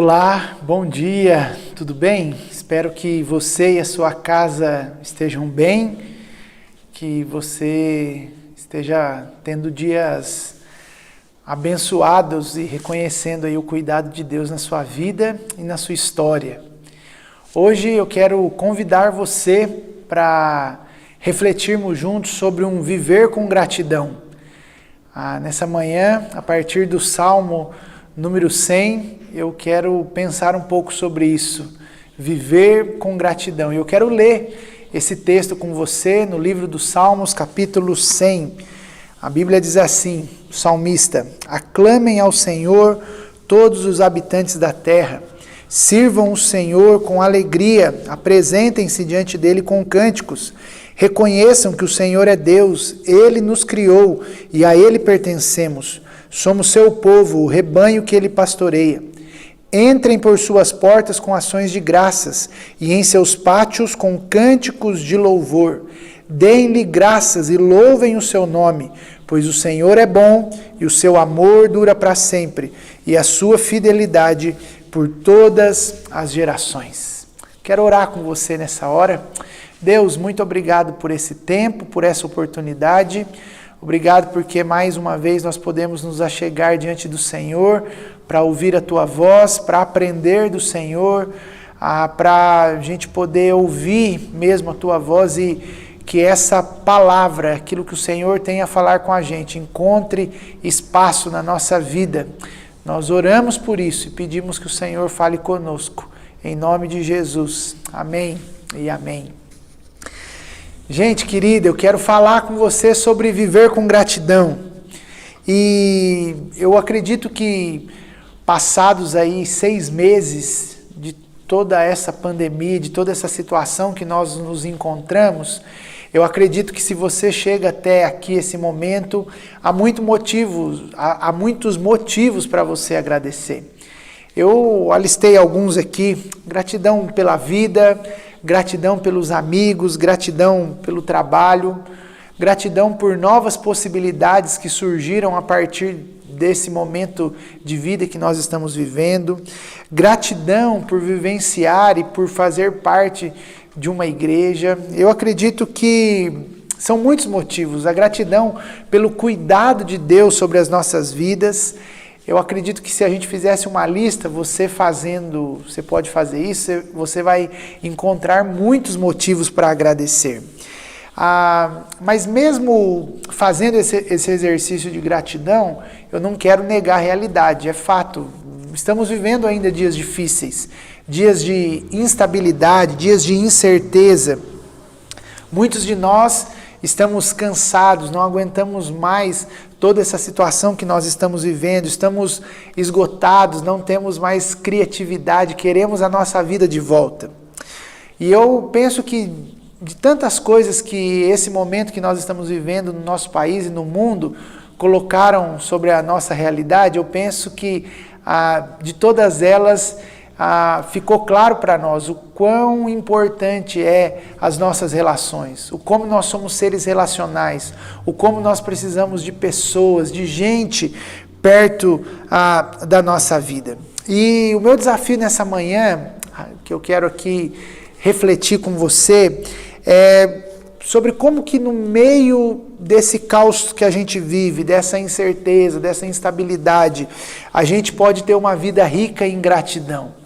Olá, bom dia, tudo bem? Espero que você e a sua casa estejam bem, que você esteja tendo dias abençoados e reconhecendo aí o cuidado de Deus na sua vida e na sua história. Hoje eu quero convidar você para refletirmos juntos sobre um viver com gratidão. Nessa manhã, a partir do Salmo número 100, eu quero pensar um pouco sobre isso, viver com gratidão. E eu quero ler esse texto com você no livro dos Salmos, capítulo 100. A Bíblia diz assim, o salmista: aclamem ao Senhor todos os habitantes da terra, sirvam o Senhor com alegria, apresentem-se diante dele com cânticos. Reconheçam que o Senhor é Deus, Ele nos criou e a Ele pertencemos. Somos seu povo, o rebanho que Ele pastoreia. Entrem por suas portas com ações de graças e em seus pátios com cânticos de louvor. Deem-lhe graças e louvem o seu nome, pois o Senhor é bom e o seu amor dura para sempre e a sua fidelidade por todas as gerações. Quero orar com você nessa hora. Deus, muito obrigado por esse tempo, por essa oportunidade. Obrigado porque mais uma vez nós podemos nos achegar diante do Senhor para ouvir a Tua voz, para aprender do Senhor, para a gente poder ouvir mesmo a Tua voz e que essa palavra, aquilo que o Senhor tem a falar com a gente, encontre espaço na nossa vida. Nós oramos por isso e pedimos que o Senhor fale conosco. Em nome de Jesus. Amém e amém. Gente querida, eu quero falar com você sobre viver com gratidão. E eu acredito que passados aí 6 meses de toda essa pandemia, de toda essa situação que nós nos encontramos, eu acredito que se você chega até aqui esse momento, há muitos motivos para você agradecer. Eu alistei alguns aqui: gratidão pela vida, gratidão pelos amigos, gratidão pelo trabalho, gratidão por novas possibilidades que surgiram a partir desse momento de vida que nós estamos vivendo, gratidão por vivenciar e por fazer parte de uma igreja. Eu acredito que são muitos motivos. A gratidão pelo cuidado de Deus sobre as nossas vidas. Eu acredito que se a gente fizesse uma lista, você pode fazer isso, você vai encontrar muitos motivos para agradecer. Mas mesmo fazendo esse exercício de gratidão, eu não quero negar a realidade, é fato. Estamos vivendo ainda dias difíceis, dias de instabilidade, dias de incerteza. Muitos de nós estamos cansados, não aguentamos mais toda essa situação que nós estamos vivendo, estamos esgotados, não temos mais criatividade, queremos a nossa vida de volta. E eu penso que de tantas coisas que esse momento que nós estamos vivendo no nosso país e no mundo colocaram sobre a nossa realidade, eu penso que de todas elas ficou claro para nós o quão importante é as nossas relações, o como nós somos seres relacionais, o como nós precisamos de pessoas, de gente perto da nossa vida. E o meu desafio nessa manhã, que eu quero aqui refletir com você, é sobre como que no meio desse caos que a gente vive, dessa incerteza, dessa instabilidade, a gente pode ter uma vida rica em gratidão.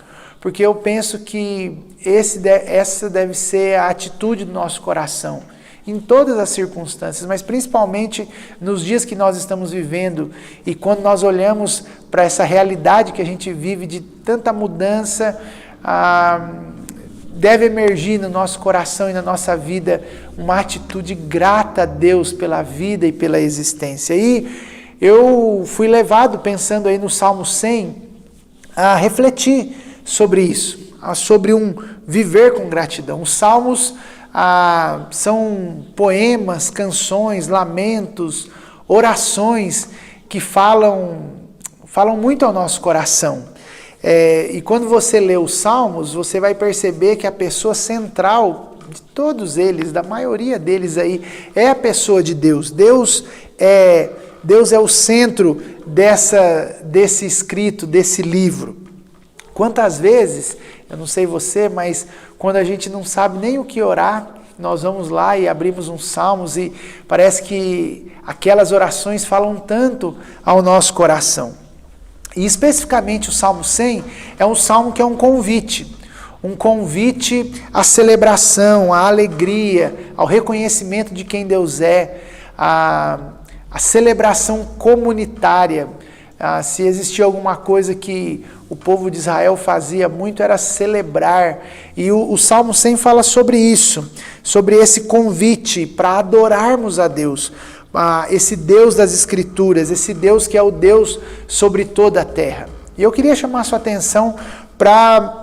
Porque eu penso que essa deve ser a atitude do nosso coração, em todas as circunstâncias, mas principalmente nos dias que nós estamos vivendo e quando nós olhamos para essa realidade que a gente vive de tanta mudança, deve emergir no nosso coração e na nossa vida uma atitude grata a Deus pela vida e pela existência. E eu fui levado, pensando aí no Salmo 100, a refletir sobre isso, sobre um viver com gratidão. Os salmos são poemas, canções, lamentos, orações que falam muito ao nosso coração. E quando você lê os salmos, você vai perceber que a pessoa central de todos eles, da maioria deles aí, é a pessoa de Deus. Deus é o centro desse escrito, desse livro. Quantas vezes, eu não sei você, mas quando a gente não sabe nem o que orar, nós vamos lá e abrimos uns salmos e parece que aquelas orações falam tanto ao nosso coração. E especificamente o Salmo 100 é um salmo que é um convite à celebração, à alegria, ao reconhecimento de quem Deus é, a celebração comunitária. Se existia alguma coisa que o povo de Israel fazia muito, era celebrar. E o Salmo 100 fala sobre isso, sobre esse convite para adorarmos a Deus, esse Deus das Escrituras, esse Deus que é o Deus sobre toda a terra. E eu queria chamar a sua atenção para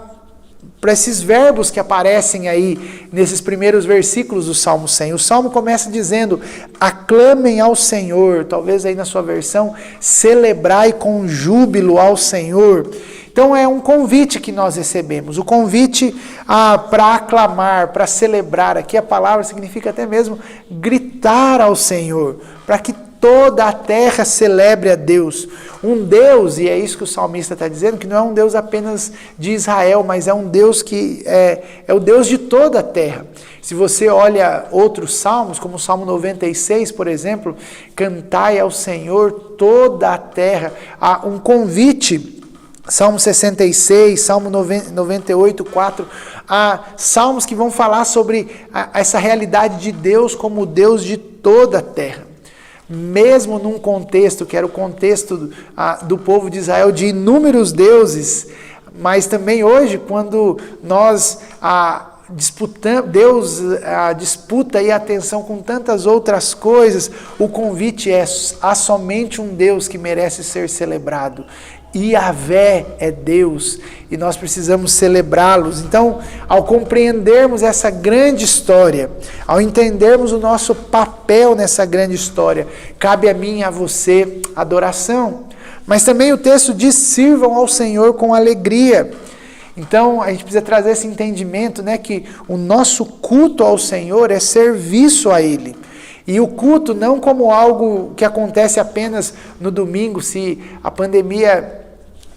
esses verbos que aparecem aí nesses primeiros versículos do Salmo 100. O Salmo começa dizendo, aclamem ao Senhor, talvez aí na sua versão, celebrai com júbilo ao Senhor. Então é um convite que nós recebemos, o convite para aclamar, para celebrar. Aqui a palavra significa até mesmo gritar ao Senhor, para que toda a terra celebre a Deus. Um Deus, e é isso que o salmista está dizendo, que não é um Deus apenas de Israel, mas é um Deus que é o Deus de toda a terra. Se você olha outros salmos, como o Salmo 96, por exemplo, cantai ao Senhor toda a terra. Há um convite. Salmo 66, Salmo 98, 4, há salmos que vão falar sobre essa realidade de Deus como Deus de toda a terra. Mesmo num contexto, que era o contexto do povo de Israel, de inúmeros deuses, mas também hoje, quando nós Deus disputa aí a atenção com tantas outras coisas, o convite há somente um Deus que merece ser celebrado. Yahvé é Deus e nós precisamos celebrá-los. Então, ao compreendermos essa grande história, ao entendermos o nosso papel nessa grande história, cabe a mim e a você adoração. Mas também o texto diz, sirvam ao Senhor com alegria. Então, a gente precisa trazer esse entendimento, né, que o nosso culto ao Senhor é serviço a Ele. E o culto não como algo que acontece apenas no domingo. Se a pandemia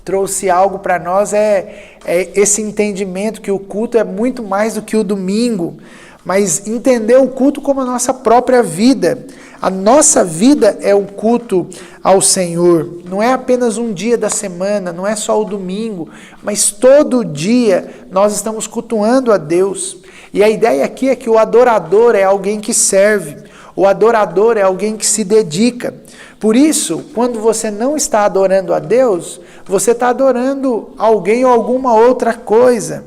trouxe algo para nós, é esse entendimento que o culto é muito mais do que o domingo, mas entender o culto como a nossa própria vida. A nossa vida é o culto ao Senhor. Não é apenas um dia da semana, não é só o domingo, mas todo dia nós estamos cultuando a Deus. E a ideia aqui é que o adorador é alguém que serve. O adorador é alguém que se dedica. Por isso, quando você não está adorando a Deus, você está adorando alguém ou alguma outra coisa.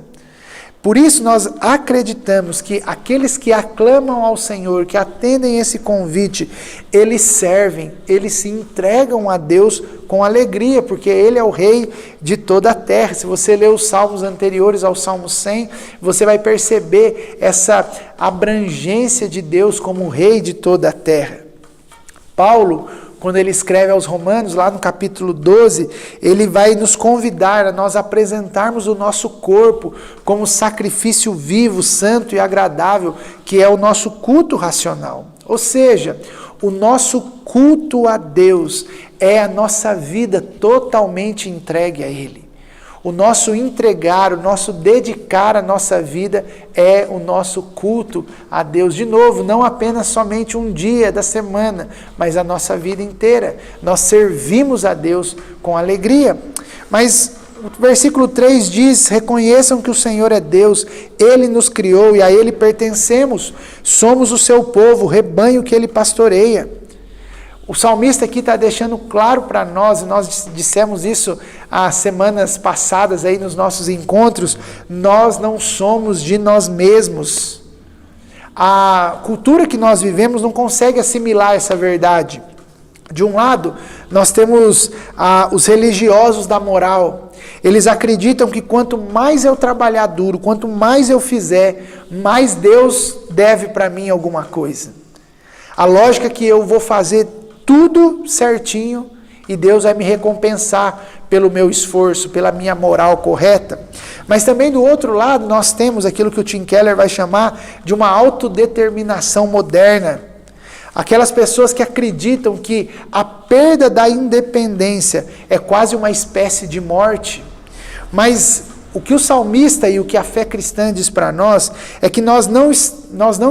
Por isso, nós acreditamos que aqueles que aclamam ao Senhor, que atendem esse convite, eles servem, eles se entregam a Deus com alegria, porque Ele é o Rei de toda a terra. Se você ler os salmos anteriores ao Salmo 100, você vai perceber essa abrangência de Deus como Rei de toda a terra. Paulo, quando ele escreve aos Romanos, lá no capítulo 12, ele vai nos convidar a nós apresentarmos o nosso corpo como sacrifício vivo, santo e agradável, que é o nosso culto racional. Ou seja, o nosso culto a Deus é a nossa vida totalmente entregue a Ele. O nosso entregar, o nosso dedicar a nossa vida é o nosso culto a Deus. De novo, não apenas somente um dia da semana, mas a nossa vida inteira. Nós servimos a Deus com alegria. Mas o versículo 3 diz, reconheçam que o Senhor é Deus, Ele nos criou e a Ele pertencemos. Somos o seu povo, o rebanho que Ele pastoreia. O salmista aqui está deixando claro para nós, e nós dissemos isso há semanas passadas aí nos nossos encontros, nós não somos de nós mesmos. A cultura que nós vivemos não consegue assimilar essa verdade. De um lado, nós temos os religiosos da moral. Eles acreditam que quanto mais eu trabalhar duro, quanto mais eu fizer, mais Deus deve para mim alguma coisa. A lógica é que eu vou fazer tudo certinho e Deus vai me recompensar pelo meu esforço, pela minha moral correta. Mas também do outro lado nós temos aquilo que o Tim Keller vai chamar de uma autodeterminação moderna. Aquelas pessoas que acreditam que a perda da independência é quase uma espécie de morte. Mas o que o salmista e o que a fé cristã diz para nós é que nós não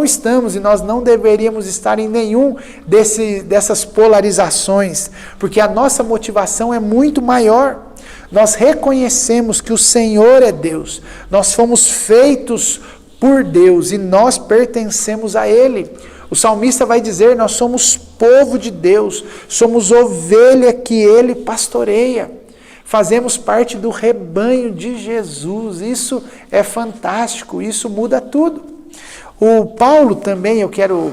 estamos e nós não deveríamos estar em nenhum dessas polarizações, porque a nossa motivação é muito maior. Nós reconhecemos que o Senhor é Deus, nós fomos feitos por Deus e nós pertencemos a Ele. O salmista vai dizer: nós somos povo de Deus, somos ovelha que Ele pastoreia. Fazemos parte do rebanho de Jesus. Isso é fantástico, isso muda tudo. O Paulo também, eu quero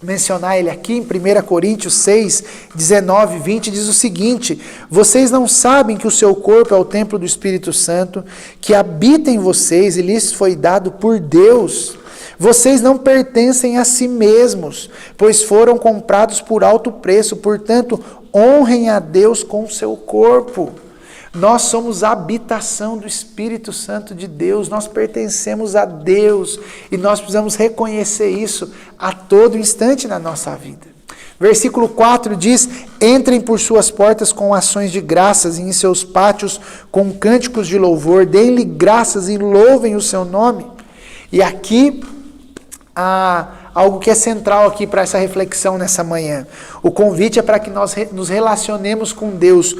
mencionar ele aqui em 1 Coríntios 6, 19 e 20, diz o seguinte: vocês não sabem que o seu corpo é o templo do Espírito Santo, que habita em vocês e lhes foi dado por Deus. Vocês não pertencem a si mesmos, pois foram comprados por alto preço, portanto, honrem a Deus com o seu corpo. Nós somos a habitação do Espírito Santo de Deus, nós pertencemos a Deus e nós precisamos reconhecer isso a todo instante na nossa vida. Versículo 4 diz: entrem por suas portas com ações de graças e em seus pátios com cânticos de louvor, deem-lhe graças e louvem o seu nome. E aqui há algo que é central aqui para essa reflexão nessa manhã. O convite é para que nós nos relacionemos com Deus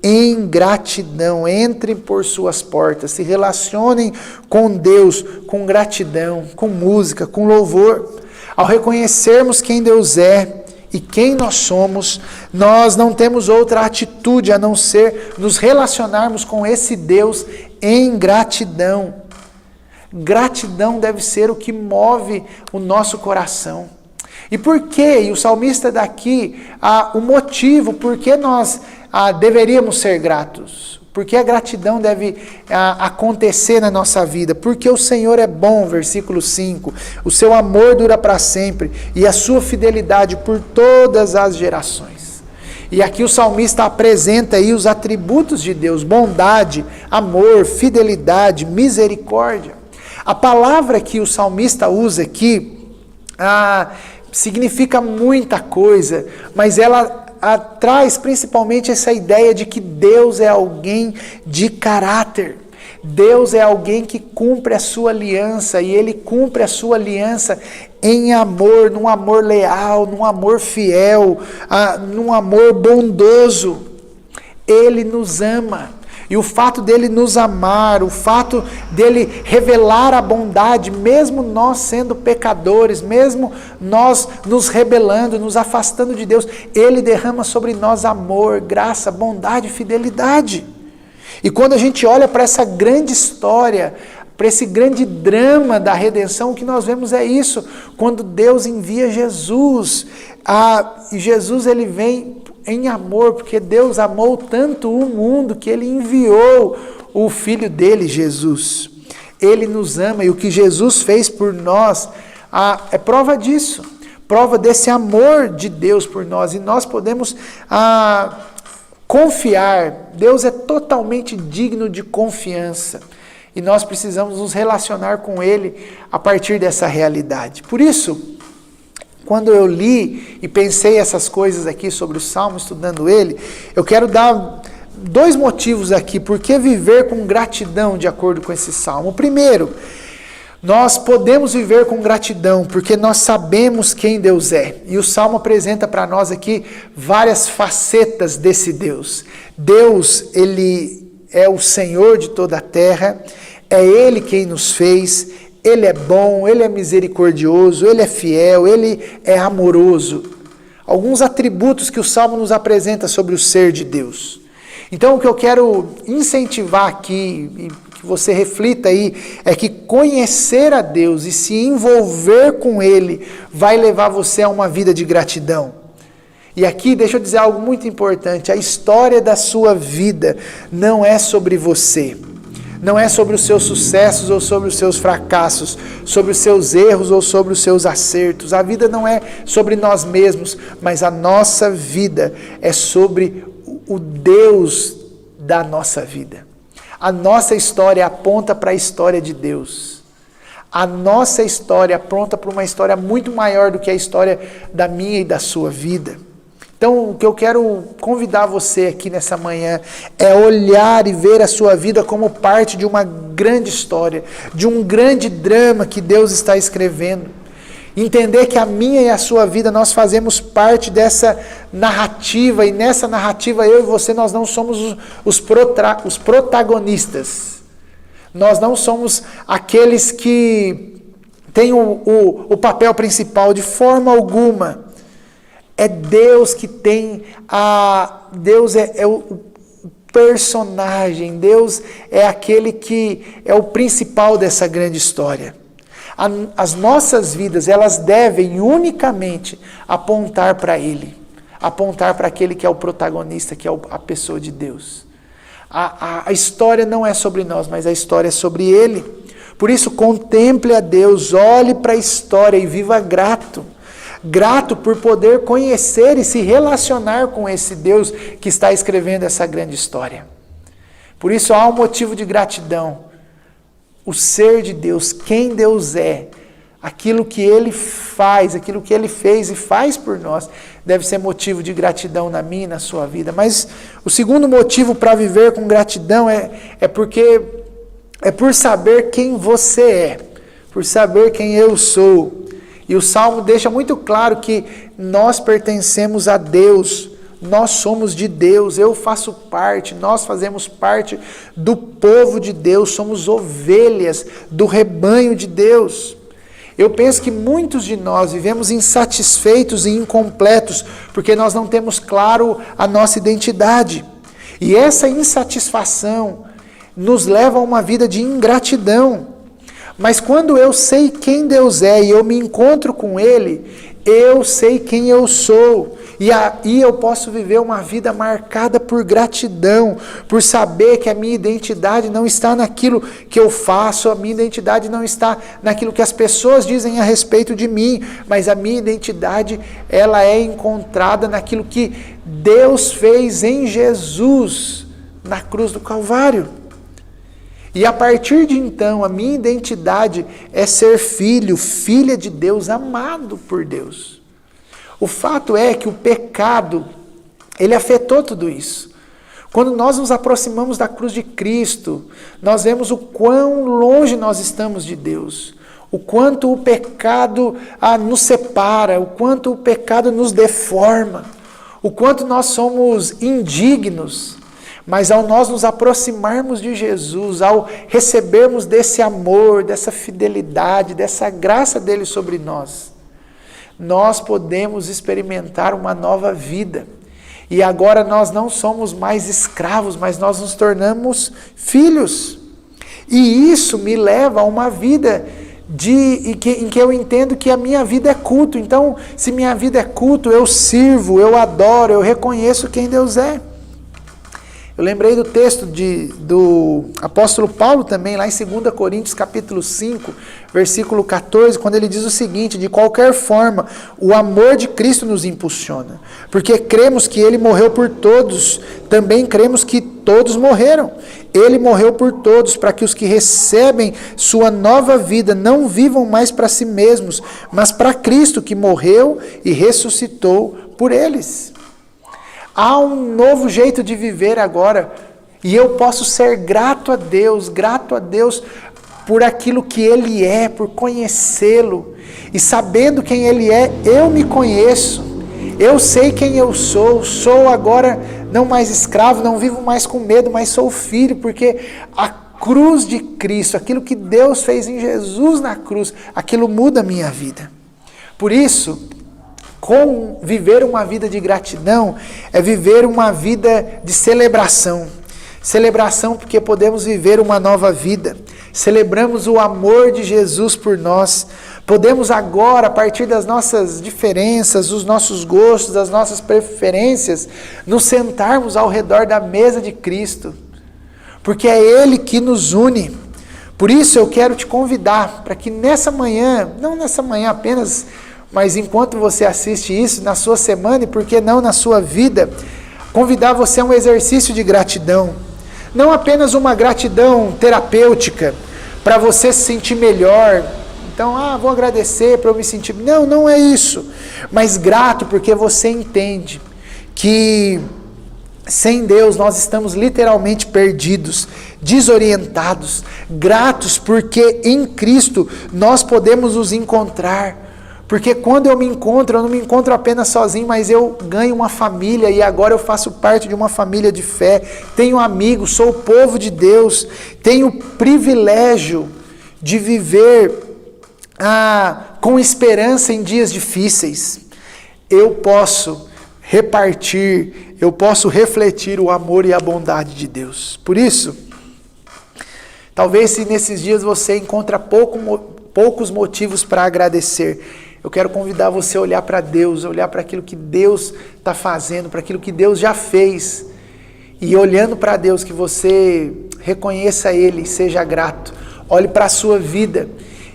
em gratidão. Entrem por suas portas, se relacionem com Deus com gratidão, com música, com louvor. Ao reconhecermos quem Deus é e quem nós somos, nós não temos outra atitude a não ser nos relacionarmos com esse Deus em gratidão. Gratidão deve ser o que move o nosso coração. E por quê? E o salmista daqui, o motivo por que nós deveríamos ser gratos. Porque a gratidão deve acontecer na nossa vida. Porque o Senhor é bom, versículo 5. O seu amor dura para sempre e a sua fidelidade por todas as gerações. E aqui o salmista apresenta aí os atributos de Deus: bondade, amor, fidelidade, misericórdia. A palavra que o salmista usa aqui significa muita coisa, mas ela traz principalmente essa ideia de que Deus é alguém de caráter. Deus é alguém que cumpre a sua aliança, e Ele cumpre a sua aliança em amor, num amor leal, num amor fiel, num amor bondoso. Ele nos ama. E o fato dele nos amar, o fato dele revelar a bondade, mesmo nós sendo pecadores, mesmo nós nos rebelando, nos afastando de Deus, ele derrama sobre nós amor, graça, bondade e fidelidade. E quando a gente olha para essa grande história, para esse grande drama da redenção, o que nós vemos é isso: quando Deus envia Jesus, e Jesus ele vem em amor, porque Deus amou tanto o mundo que Ele enviou o Filho dele, Jesus. Ele nos ama, e o que Jesus fez por nós é prova disso, prova desse amor de Deus por nós, e nós podemos confiar. Deus é totalmente digno de confiança, e nós precisamos nos relacionar com Ele a partir dessa realidade. Por isso, quando eu li e pensei essas coisas aqui sobre o Salmo, estudando ele, eu quero dar 2 motivos aqui, por que viver com gratidão de acordo com esse Salmo. O primeiro, nós podemos viver com gratidão porque nós sabemos quem Deus é. E o Salmo apresenta para nós aqui várias facetas desse Deus. Deus, Ele é o Senhor de toda a terra, é Ele quem nos fez. Ele é bom, Ele é misericordioso, Ele é fiel, Ele é amoroso. Alguns atributos que o Salmo nos apresenta sobre o ser de Deus. Então o que eu quero incentivar aqui, e que você reflita aí, é que conhecer a Deus e se envolver com Ele vai levar você a uma vida de gratidão. E aqui deixa eu dizer algo muito importante: a história da sua vida não é sobre você. Não é sobre os seus sucessos ou sobre os seus fracassos, sobre os seus erros ou sobre os seus acertos. A vida não é sobre nós mesmos, mas a nossa vida é sobre o Deus da nossa vida. A nossa história aponta para a história de Deus. A nossa história aponta para uma história muito maior do que a história da minha e da sua vida. Então, o que eu quero convidar você aqui nessa manhã é olhar e ver a sua vida como parte de uma grande história, de um grande drama que Deus está escrevendo. Entender que a minha e a sua vida, nós fazemos parte dessa narrativa, e nessa narrativa eu e você, nós não somos os protagonistas. Nós não somos aqueles que têm o papel principal de forma alguma. É Deus que tem Deus é o personagem, Deus é aquele que é o principal dessa grande história. As nossas vidas, elas devem unicamente apontar para Ele, apontar para aquele que é o protagonista, que é a pessoa de Deus. A história não é sobre nós, mas a história é sobre Ele. Por isso, contemple a Deus, olhe para a história e viva grato. Grato por poder conhecer e se relacionar com esse Deus que está escrevendo essa grande história. Por isso há um motivo de gratidão. O ser de Deus, quem Deus é, aquilo que Ele faz, aquilo que Ele fez e faz por nós, deve ser motivo de gratidão na minha e na sua vida. Mas o segundo motivo para viver com gratidão é por saber quem você é, por saber quem eu sou. E o Salmo deixa muito claro que nós pertencemos a Deus, nós somos de Deus, eu faço parte, nós fazemos parte do povo de Deus, somos ovelhas do rebanho de Deus. Eu penso que muitos de nós vivemos insatisfeitos e incompletos, porque nós não temos claro a nossa identidade. E essa insatisfação nos leva a uma vida de ingratidão. Mas quando eu sei quem Deus é e eu me encontro com Ele, eu sei quem eu sou. E aí eu posso viver uma vida marcada por gratidão, por saber que a minha identidade não está naquilo que eu faço, a minha identidade não está naquilo que as pessoas dizem a respeito de mim, mas a minha identidade, ela é encontrada naquilo que Deus fez em Jesus, na cruz do Calvário. E a partir de então, a minha identidade é ser filho, filha de Deus, amado por Deus. O fato é que o pecado, ele afetou tudo isso. Quando nós nos aproximamos da cruz de Cristo, nós vemos o quão longe nós estamos de Deus. O quanto o pecado nos separa, o quanto o pecado nos deforma, o quanto nós somos indignos. Mas ao nós nos aproximarmos de Jesus, ao recebermos desse amor, dessa fidelidade, dessa graça dele sobre nós, nós podemos experimentar uma nova vida. E agora nós não somos mais escravos, mas nós nos tornamos filhos. E isso me leva a uma vida em que eu entendo que a minha vida é culto. Então, se minha vida é culto, eu sirvo, eu adoro, eu reconheço quem Deus é. Eu lembrei do texto do apóstolo Paulo também, lá em 2 Coríntios capítulo 5, versículo 14, quando ele diz o seguinte: de qualquer forma, o amor de Cristo nos impulsiona, porque cremos que Ele morreu por todos, também cremos que todos morreram. Ele morreu por todos, para que os que recebem sua nova vida não vivam mais para si mesmos, mas para Cristo, que morreu e ressuscitou por eles. Há um novo jeito de viver agora, e eu posso ser grato a Deus por aquilo que Ele é, por conhecê-lo. E sabendo quem Ele é, eu me conheço, eu sei quem eu sou agora não mais escravo, não vivo mais com medo, mas sou filho, porque a cruz de Cristo, aquilo que Deus fez em Jesus na cruz, aquilo muda a minha vida. Por isso, viver uma vida de gratidão é viver uma vida de celebração. Celebração porque podemos viver uma nova vida. Celebramos o amor de Jesus por nós. Podemos agora, a partir das nossas diferenças, dos nossos gostos, das nossas preferências, nos sentarmos ao redor da mesa de Cristo. Porque é Ele que nos une. Por isso eu quero te convidar para que nessa manhã, não nessa manhã apenas, mas enquanto você assiste isso, na sua semana e por que não na sua vida, convidar você a um exercício de gratidão. Não apenas uma gratidão terapêutica, para você se sentir melhor. Então, vou agradecer para eu me sentir... Não é isso. Mas grato porque você entende que sem Deus nós estamos literalmente perdidos, desorientados, gratos porque em Cristo nós podemos nos encontrar. Porque quando eu não me encontro apenas sozinho, mas eu ganho uma família e agora eu faço parte de uma família de fé, tenho amigos, sou o povo de Deus, tenho o privilégio de viver com esperança em dias difíceis. Eu posso repartir, eu posso refletir o amor e a bondade de Deus. Por isso, talvez se nesses dias você encontra poucos motivos para agradecer, eu quero convidar você a olhar para Deus, a olhar para aquilo que Deus está fazendo, para aquilo que Deus já fez. E olhando para Deus, que você reconheça Ele e seja grato. Olhe para a sua vida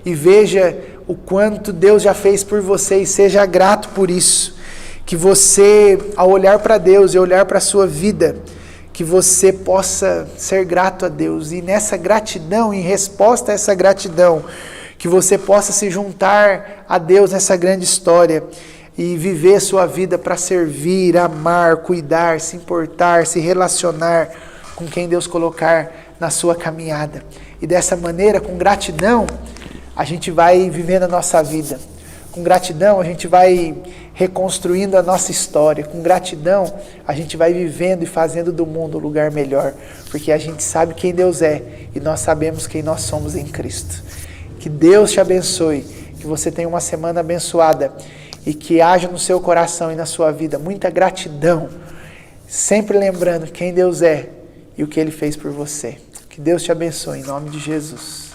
e veja o quanto Deus já fez por você e seja grato por isso. Que você, ao olhar para Deus e olhar para a sua vida, que você possa ser grato a Deus. E nessa gratidão, em resposta a essa gratidão, que você possa se juntar a Deus nessa grande história e viver a sua vida para servir, amar, cuidar, se importar, se relacionar com quem Deus colocar na sua caminhada. E dessa maneira, com gratidão, a gente vai vivendo a nossa vida. Com gratidão, a gente vai reconstruindo a nossa história. Com gratidão, a gente vai vivendo e fazendo do mundo um lugar melhor. Porque a gente sabe quem Deus é e nós sabemos quem nós somos em Cristo. Que Deus te abençoe, que você tenha uma semana abençoada e que haja no seu coração e na sua vida muita gratidão, sempre lembrando quem Deus é e o que Ele fez por você. Que Deus te abençoe, em nome de Jesus.